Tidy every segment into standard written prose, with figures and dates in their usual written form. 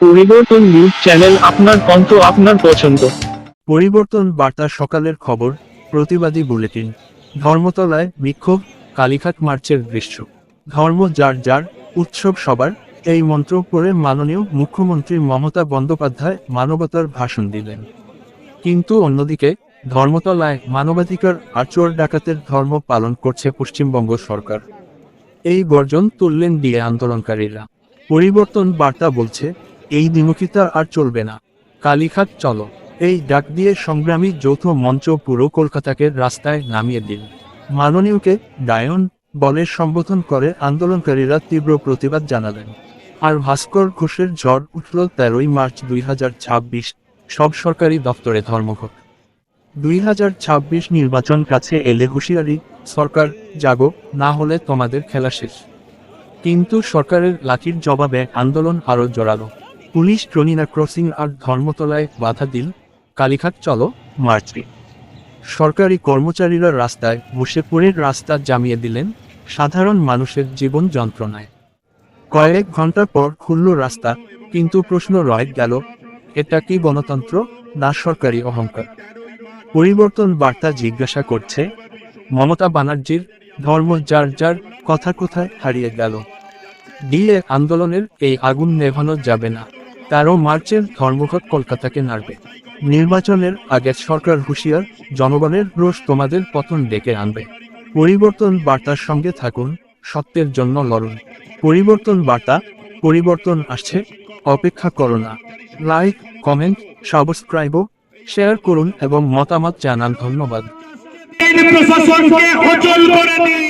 পরিবর্তন news channel, আপনার কণ্ঠ, আপনার পছন্দ। পরিবর্তন বার্তা সকালের খবর, প্রতিবাদী বুলেটিন। ধর্মতলায় বিক্ষোভ, কালীঘাট মার্চের দৃশ্য। ধর্ম যার যার, উৎসব সবার, এই মন্ত্র পড়ে মাননীয় মুখ্যমন্ত্রী মমতা বন্দ্যোপাধ্যায় মানবতার ভাষণ দিলেন। কিন্তু অন্যদিকে ধর্মতলায় মানবাধিকার আর চোর ডাকাতের ধর্ম পালন করছে পশ্চিমবঙ্গ সরকার। এই গর্জন তুললেন দিয়ে আন্দোলনকারীরা। পরিবর্তন বার্তা বলছে, এই দ্বিমুখিতা আর চলবে না। কালীঘাট চলো, এই ডাক দিয়ে সংগ্রামী যৌথ মঞ্চ পুরো কলকাতাকে রাস্তায় নামিয়ে দিল। মাননীয়কে ডায়ন বলে সম্বোধন করে আন্দোলনকারীরা তীব্র প্রতিবাদ জানালেন। আর ভাস্কর ঘোষের ঝড় উঠল 13ই মার্চ 2026, সব সরকারি দপ্তরে ধর্মঘট। 2026 নির্বাচন কাছে এলে হুঁশিয়ারি, সরকার জাগো, না হলে তোমাদের খেলা শেষ। কিন্তু সরকারের লাঠির জবাবে আন্দোলন আরও জোরালো। পুলিশ ট্রনিনা ক্রসিং আর ধর্মতলায় বাধা দিল, কালীঘাট চলো মার্চে। সরকারি কর্মচারীরা রাস্তায় বসে পড়ে রাস্তা জামিয়ে দিলেন, সাধারণ মানুষের জীবন যন্ত্রণায়। কয়েক ঘন্টা পর খুলল রাস্তা, কিন্তু প্রশ্ন রয়ে গেল, এটা কি গণতন্ত্র না সরকারি অহংকার? পরিবর্তন বার্তা জিজ্ঞাসা করছে, মমতা ব্যানার্জির ধর্ম যার যার কথা কোথায় হারিয়ে গেল? দিয়ে আন্দোলনের এই আগুন নেভানো যাবে না। 13 মার্চের ধর্মঘট কলকাতাকে নাড়বে। নির্বাচনের আগে সরকার হুঁশিয়ার, জনগণের রোষ তোমাদের পতন ডেকে আনবে। পরিবর্তন বার্তার সঙ্গে থাকুন, সত্যের জন্য লড়ুন। পরিবর্তন বার্তা, পরিবর্তন আসছে, অপেক্ষা করো না। লাইক, কমেন্ট, সাবস্ক্রাইব, শেয়ার করুন এবং মতামত জানান। ধন্যবাদ। প্রশাসনকে অচল করে দিন।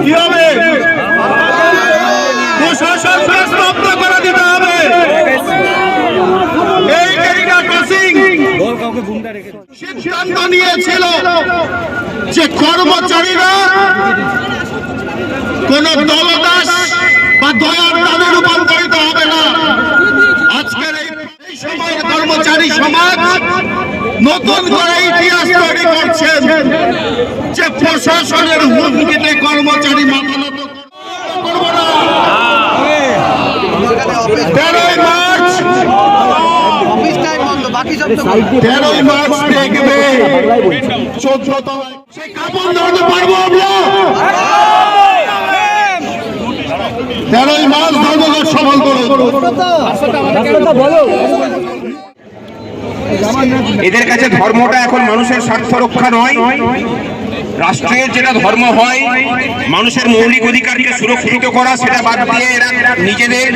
কি হবে? প্রশাসনকে স্তব্ধ করে দিতে হবে। এই এরিয়া ক্রসিং সিদ্ধান্ত নিয়েছিল যে কর্মচারীরা কোন দলদাস বা দয়ার দামে রূপান্তরিত হবে না। আজকের এই সময়ের কর্মচারী সমাজ নতুন করে ইতিহাস তৈরি করছেন যে প্রশাসনের হুমকিতে কর্মচারী মাথা নত করবে না। 13ই মার্চ দেখবে 14তম সেই কাপড় ধরতে পারবো আমরা। 13ই মার্চ ধর্মঘট সফল করুন। এদের কাছে ধর্মটা এখন মানুষের স্বার্থ রক্ষা নয়, রাষ্ট্রের যেটা ধর্ম হয় মানুষের মৌলিক অধিকারকে সুরক্ষিত করা, সেটা বাদ দিয়ে এরা নিজেদের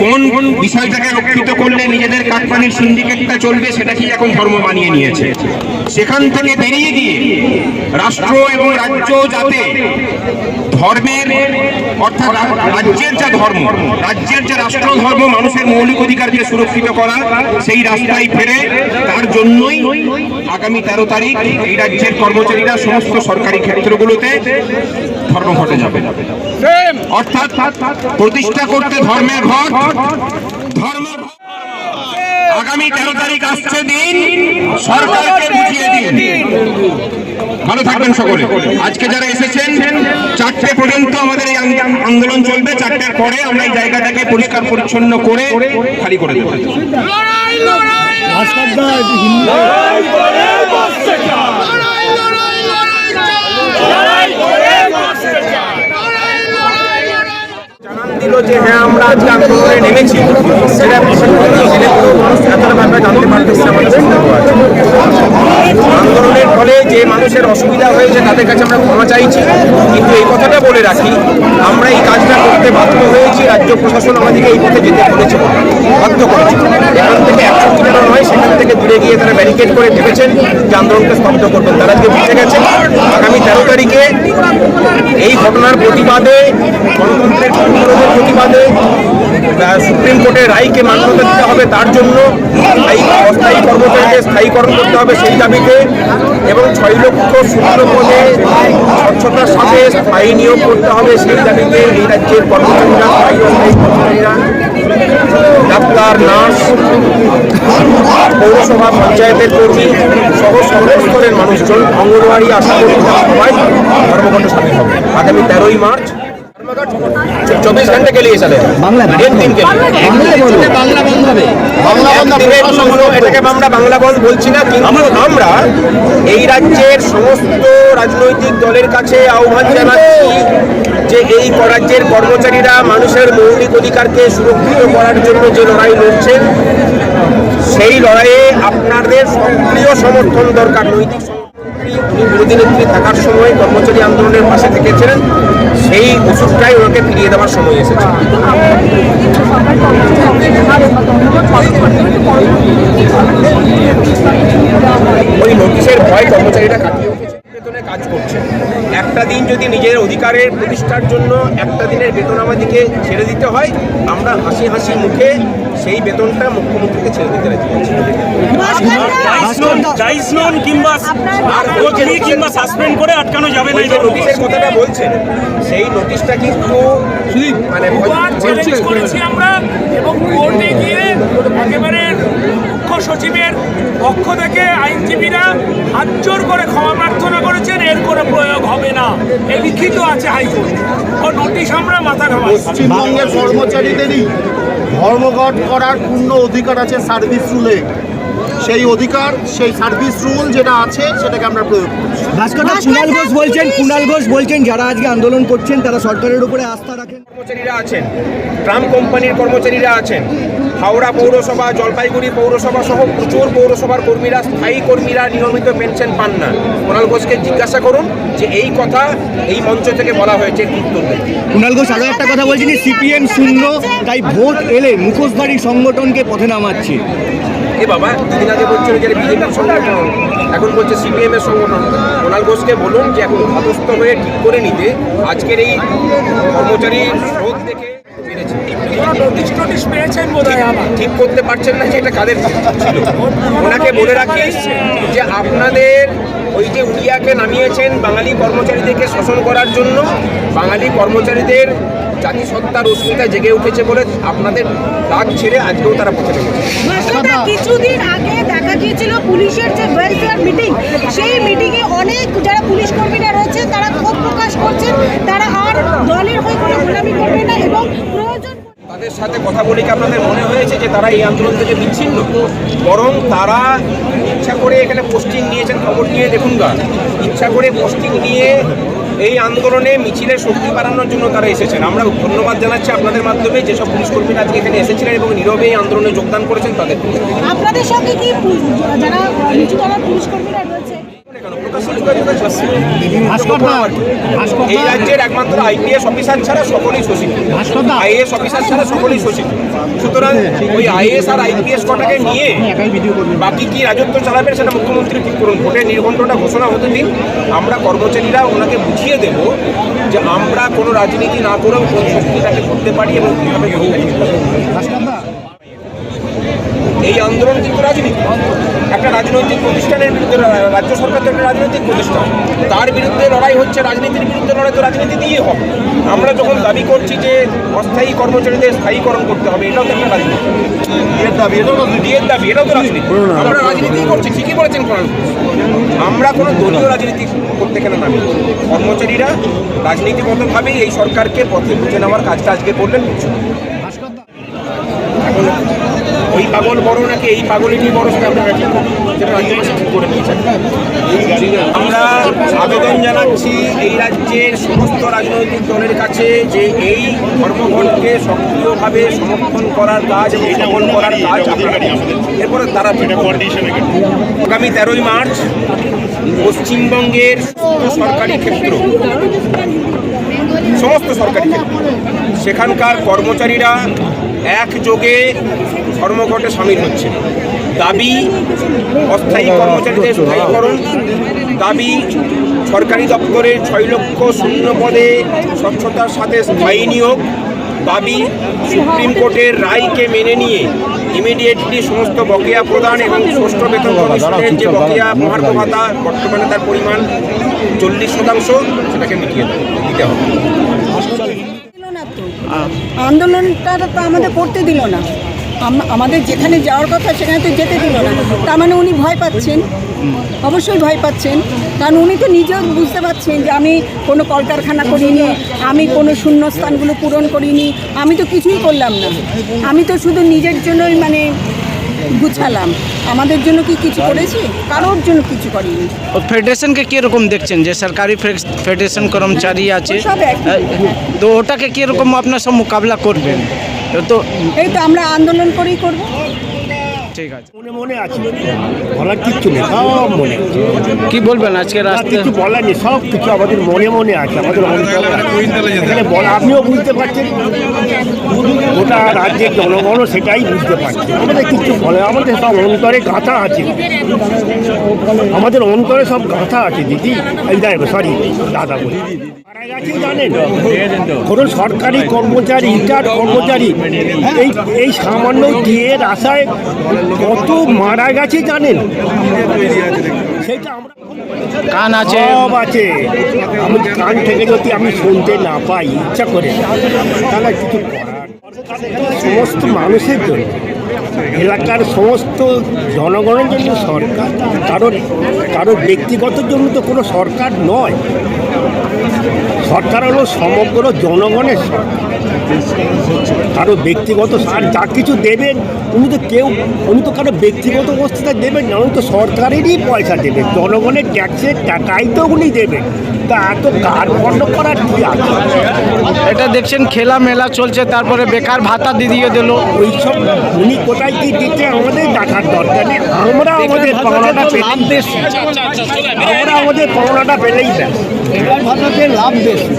কোন বিষয়টাকে রক্ষিত করলে নিজেদের কাটমানির সিন্ডিকেটটা চলবে সেটাকেই এখন ধর্ম বানিয়ে নিয়েছে। সেখান থেকে বেরিয়ে গিয়ে রাষ্ট্র এবং রাজ্য যাতে ধর্মের অর্থাৎ রাজ্যের যা ধর্ম, রাজ্যের যে রাষ্ট্র ধর্ম মানুষের মৌলিক অধিকারকে সুরক্ষিত করা, সেই রাস্তায় ফেরে তার জন্যই আগামী 13 তারিখ এই রাজ্যের কর্মচারীরা সমস্ত সরকারি ক্ষেত্রগুলোতে ধর্মঘটে যাবে। অর্থাৎ প্রতিষ্ঠা করতে ধর্মের ঘট, ধর্ম আগামী 13 তারিখ আসছে দিন, সরকারকে বুঝিয়ে দিন। ভালো থাকবেন সকলে। আজকে যারা এসেছেন 4টে পর্যন্ত আমাদের এই আন্দোলন চলবে। 4টের পরে আমরা এই জায়গাটাকে পরিষ্কার পরিচ্ছন্ন করে খালি করে দেবো। দিল যে হ্যাঁ আমরা আজকে আন্দোলনে নেমেছি, সেটা মানুষ এতটা ব্যাপারে জানতে পারতেছে আমাদের আন্দোলনের ফলে যে মানুষের অসুবিধা হয়েছে তাদের কাছে আমরা ক্ষমা চাইছি। কিন্তু এই কথাটা বলে রাখি, আমরা এই কাজটা করতে বাধ্য হয়েছি, রাজ্য প্রশাসন আমাদেরকে এই পথে যেতে বলেছে, বাধ্য করেছে। এখান থেকে 100 কিলোমিটার নয়, সেখান থেকে দূরে গিয়ে তারা ব্যারিকেড করে ভেবেছেন যে আন্দোলনকে স্তব্ধ করবেন। তারা আজকে বুঝে গেছে আগামী 13 তারিখে এই ঘটনার প্রতিবাদে, গণতন্ত্রের প্রতিবাদে সুপ্রিম কোর্টের রায়কে মান্যতা দিতে হবে, তার জন্য অস্থায়ী কর্মচারীদের স্থায়ীকরণ করতে হবে সেই দাবিতে, এবং 6 লক্ষ শূন্য পদে স্বচ্ছতার সাথে স্থায়ী নিয়োগ করতে হবে সেই দাবিতে এই রাজ্যের কর্মচারীরা, স্থায়ী অস্থায়ী কর্মচারীরা, ডাক্তার, নার্স, পৌরসভা পঞ্চায়েতের কর্মী সহ সর্বস্তরের মানুষজন অঙ্গনওয়াড়ি আশা কর্মী সবাই ধর্মঘটে সামিল হবে আগামী 13ই মার্চ 24 घंटे के लिए चलेगा एक दिन के लिए বাংলা বন্ধ হবে একদিনের জন্য এটাকে আমরা বাংলা বন্ধ বলছি না, কিন্তু আমরা এই রাজ্যের সমস্ত রাজনৈতিক দলের কাছে আহ্বান জানাচ্ছি যে এই রাজ্যের কর্মচারীরা মানুষের মৌলিক অধিকারকে সুরক্ষিত করার জন্য যে লড়াই লড়ছেন, সেই লড়াইয়ে আপনাদের সক্রিয় সমর্থন দরকার। নৈতিক উনি বিরোধী নেত্রী থাকার সময় কর্মচারী আন্দোলনের পাশে থেকেছিলেন, সেই ওষুধটাই ওনাকে ফিরিয়ে দেওয়ার সময় এসেছে। ওই নোটিশের ভয় কর্মচারীরা কাটিয়ে উঠেছে, বেতনে কাজ করছে। একটা দিন যদি নিজের অধিকারের প্রতিষ্ঠার জন্য একটা দিনের বেতন আমাদেরকে ছেড়ে দিতে হয়, আমরা হাসি হাসি মুখে সেই বেতনটা মুখ্যমন্ত্রীকে ছেড়ে দিতে রাজি আছি। কিংবা সাসপেন্ড করে আটকানো যাবে না। ওই যে নোটিশের কথাটা বলছেন, সেই নোটিশটা কিন্তু মানে চ্যালেঞ্জ করেছি আমরা, এবং কোর্টে গিয়ে একেবারে মুখ্য সচিবের পক্ষ থেকে আইনজীবীরা হাত জোর করে ক্ষমা প্রার্থনা করেছেন, এর কোনো প্রয়োগ হবে না, এই লিখিত আছে হাইকোর্ট ও নোটিশ আমরা মাথা ঘামাই। পশ্চিমবঙ্গের কর্মচারীদেরই ধর্মঘট করার পূর্ণ অধিকার আছে সার্ভিস রুলে। সেই অধিকার, সেই সার্ভিস রুল যেটা আছে সেটাকে আমরা প্রয়োগ করছি। কুণাল ঘোষ বলছেন যারা আজকে আন্দোলন করছেন তারা সরকারের উপরে আস্থা রাখেন। কর্মচারীরা আছেন, ট্রাম কোম্পানির কর্মচারীরা আছেন, হাওড়া পৌরসভা, জলপাইগুড়ি পৌরসভা সহ প্রচুর পৌরসভার কর্মীরা, স্থায়ী কর্মীরা নিয়মিত পেনশন পান না। কুণাল ঘোষকে জিজ্ঞাসা করুন যে এই কথা এই মঞ্চ থেকে বলা হয়েছে, কি উত্তর দেবে। কুণাল ঘোষ আরো একটা কথা বলছেন, সিপিএম শূন্য, তাই ভোট এলে মুখোশধারী সংগঠনকে পথে নামাচ্ছে। এ বাবা, দুদিন আগে বলছিল যে বিজেপির সংগঠন, এখন বলছে সিপিএম এর সংগঠন। কুণাল ঘোষকে বলুন যে এখন ধাতস্থ হয়ে ঠিক করে নিতে আজকের এই কর্মচারী স্রোত দেখে ঠিক করতে পারছেন না যে এটা কাদের ছিল। ওনাকে বলে রাখি যে আপনাদের ওই যে উড়িয়াকে নামিয়েছেন বাঙালি কর্মচারীদেরকে শোষণ করার জন্য, বাঙালি কর্মচারীদের জাতিসত্তার অস্মিতা জেগে উঠেছে বলে আপনাদের ডাক ছেড়ে আজকেও তারা পথে নেমেছে। কিছুদিন আগে দেখা গিয়েছিল পুলিশের যে ওয়েলফেয়ার মিটিং, সেই মিটিংয়ে অনেক যারা পুলিশ কর্মীরা রয়েছে তারা ক্ষোভ প্রকাশ করছেন, তারা আর দলের হয়ে কোনো গোলামি করবে না এবং প্রয়োজন। তাদের সাথে কথা বলে কি আপনাদের মনে হয়েছে যে তারা এই আন্দোলন থেকে বিচ্ছিন্ন? বরং তারা ইচ্ছা করে এখানে পোস্টিং নিয়েছেন, খবর নিয়ে দেখুন গা, ইচ্ছা করে পোস্টিং নিয়ে এই আন্দোলনে মিছিলের শক্তি বাড়ানোর জন্য তারা এসেছেন। আমরা ধন্যবাদ জানাচ্ছি আপনাদের মাধ্যমে যেসব পুলিশ কর্মীরা আজকে এখানে এসেছিলেন এবং নীরবে এই আন্দোলনে যোগদান করেছেন তাদের। আপনাদের সঙ্গে কি যারা নিচু তলার পুলিশ কর্মীরা রয়েছে এই রাজ্যের একমাত্র আইপিএস অফিসার ছাড়া সকলেই শোষিত, আইএএস অফিসার ছাড়া সকলেই শোষিত। সুতরাং ওই আইএএস আর আইপিএস কটাকে নিয়ে বাকি কি রাজত্ব চালাবেন সেটা মুখ্যমন্ত্রী ঠিক করুন। ভোটের নির্ঘণ্টটা ঘোষণা হতে দিন, আমরা কর্মচারীরা ওনাকে বুঝিয়ে দেব যে আমরা কোনো রাজনীতি না করেও কোন শক্তিটাকে করতে পারি এবং কীভাবে এই আন্দোলন কিন্তু রাজনীতি। একটা রাজনৈতিক প্রতিষ্ঠানের বিরুদ্ধে, রাজ্য সরকার তো একটা রাজনৈতিক প্রতিষ্ঠান, তার বিরুদ্ধে লড়াই হচ্ছে, রাজনীতির বিরুদ্ধে লড়াই তো রাজনীতি দিয়ে হবে। আমরা যখন দাবি করছি যে অস্থায়ী কর্মচারীদের স্থায়ীকরণ করতে হবে, এটাও তো একটা রাজনীতি, বিয়ের দাবি, এটাও তো রাজনীতি। আমরা রাজনীতি করছি, ঠিকই বলেছেন কুণাল ঘোষ। আমরা কোনো দলীয় রাজনীতি করতে কেন নামি? কর্মচারীরা রাজনীতিগতভাবেই এই সরকারকে পথে বুঝে নেওয়ার কাজটা আজকে করলেন। এখন ওই পাগল বড় নাকি এই পাগলিনী বড় সেটা আপনারা ঠিক করে নিয়েছেন। আমরা আবেদন জানাচ্ছি এই রাজ্যের সমস্ত রাজনৈতিক দলের কাছে যে এই ধর্মঘটকে সক্রিয়ভাবে সমর্থন করার কাজ এবং সফল করার কাজ আপনারা এরপরে তারা আগামী 13ই মার্চ পশ্চিমবঙ্গের সরকারি ক্ষেত্র, সমস্ত সরকারি ক্ষেত্র, সেখানকার কর্মচারীরা একযোগে ধর্মঘটে সামিল হচ্ছে। দাবি অস্থায়ী কর্মচারীদের স্থায়ীকরণ, দাবি সরকারি দপ্তরের 6 লক্ষ শূন্য পদে স্বচ্ছতার সাথে স্থায়ী নিয়োগ, দাবি সুপ্রিম কোর্টের রায়কে মেনে নিয়ে ইমিডিয়েটলি সমস্ত বকেয়া প্রদান এবং ষষ্ঠ বেতন কমিশনের যে বকেয়া মহার্ঘ ভাতা বর্তমানে তার পরিমাণ 40% সেটাকে মিটিয়ে দিতে হবে। আন্দোলনটা তো আমাদের করতে দিল না, আমাদের যেখানে যাওয়ার কথা সেখানে তো যেতে দিল না, তার মানে উনি ভয় পাচ্ছেন, অবশ্যই ভয় পাচ্ছেন। কারণ উনি তো নিজেও বুঝতে পারছেন যে আমি কোনো কলকারখানা করিনি, আমি কোনো শূন্যস্থানগুলো পূরণ করিনি, আমি তো কিছুই করলাম না, আমি তো শুধু নিজের জন্যই মানে গুছালাম। আমাদের জন্য কি কিছু করেছি? কারোর জন্য কিছু করিনি। ফেডারেশনকে কীরকম দেখছেন, যে সরকারি ফেডারেশন কর্মচারী আছে, সব একই। তো ওটাকে কীরকম আপনার সব মোকাবিলা করবেন? তো এই তো আমরা আন্দোলন করেই করব। ঠিক আছে, মনে মনে আছে, বলার কিচ্ছু নেই, সব মনে আছে। কি বলবেন আজকে আর রাস্তায়? কিছু বলার নেই, সব কিছু আমাদের মনে মনে আছে, আমাদের অন্তরে আছে। এখানে আপনিও বুঝতে পারছেন, গোটা রাজ্যের জনগণও সেটাই বুঝতে পারছে। আমাদের কিছু বলে, আমাদের সব অন্তরে গাঁথা আছে, আমাদের অন্তরে সব গাঁথা আছে দিদি। এই সরি দাদা বলি, মারা গেছে জানেন, কোনো সরকারি কর্মচারী, রিটায়ার্ড কর্মচারী এই সামান্য টিয়ের আশায় কত মারা গেছে জানেন, সেটা আমরা কান আছে, সব আছে। আমি কান থেকে যদি আমি শুনতে না পাই ইচ্ছা করে, তাহলে কিছু করার সমস্ত মানুষের জন্য, এলাকার সমস্ত জনগণের জন্য সরকার, কারোর ব্যক্তিগত জন্য তো কোনো সরকার নয়। সরকার হলো সমগ্র জনগণের সরকার, কারো ব্যক্তিগত আর যা কিছু দেবেন উনি তো কারো ব্যক্তিগত অবস্থায় দেবেন না, উনি তো সরকারেরই পয়সা দেবেন, জনগণের ট্যাক্সের টাকাই তো উনি দেবেন। তা এত কার্পণ্য করার কি আছে? এটা দেখছেন খেলা মেলা চলছে, তারপরে বেকার ভাতা দিয়ে দিল। ওইসব উনি কোথায় কি দিচ্ছে আমাদের দেখার দরকার নেই, আমরা আমাদের পাওনাটা পেলেই ব্যাস। লাভ বেশি।